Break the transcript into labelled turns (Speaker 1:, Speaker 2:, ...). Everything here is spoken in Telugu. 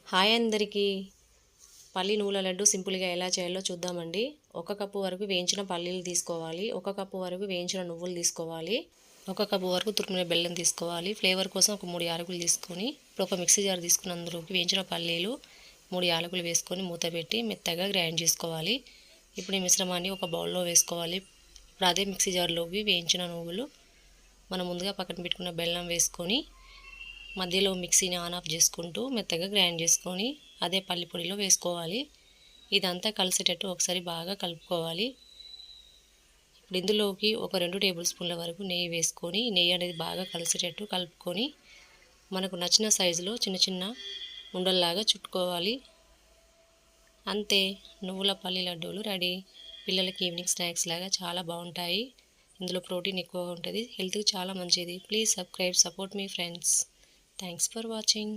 Speaker 1: హాయ్ అందరికీ. పల్లి నువ్వుల లడ్డు సింపుల్గా ఎలా చేయాలో చూద్దామండి. 1 కప్పు వరకు వేయించిన పల్లీలు తీసుకోవాలి. 1 కప్పు వరకు వేయించిన నువ్వులు తీసుకోవాలి. 1 కప్పు వరకు తురిమిన బెల్లం తీసుకోవాలి. ఫ్లేవర్ కోసం ఒక 3 యాలకులు తీసుకొని ఇప్పుడు ఒక మిక్సీ జార్ తీసుకుని అందులోకి వేయించిన పల్లీలు 3 యాలకులు వేసుకొని మూత పెట్టి మెత్తగా గ్రైండ్ చేసుకోవాలి. ఇప్పుడు ఈ మిశ్రమాన్ని ఒక బౌల్లో వేసుకోవాలి. ఇప్పుడు అదే మిక్సీ జార్లోకి వేయించిన నువ్వులు మనం ముందుగా పక్కన పెట్టుకున్న బెల్లం వేసుకొని మధ్యలో మిక్సీని ఆన్ ఆఫ్ చేసుకుంటూ మెత్తగా గ్రైండ్ చేసుకొని అదే పల్లి పొడిలో వేసుకోవాలి. ఇదంతా కలిసేటట్టు ఒకసారి బాగా కలుపుకోవాలి. ఇప్పుడు ఇందులోకి ఒక 2 టేబుల్ స్పూన్ల వరకు నెయ్యి వేసుకొని నెయ్యి అనేది బాగా కలిసేటట్టు కలుపుకొని మనకు నచ్చిన సైజులో చిన్న చిన్న ఉండల్లాగా చుట్టుకోవాలి. అంతే, నువ్వుల పల్లి లడ్డూలు రెడీ. పిల్లలకి ఈవినింగ్ స్నాక్స్ లాగా చాలా బాగుంటాయి. ఇందులో ప్రోటీన్ ఎక్కువగా ఉంటుంది, హెల్త్కి చాలా మంచిది. Please subscribe, support me friends. Thanks for watching.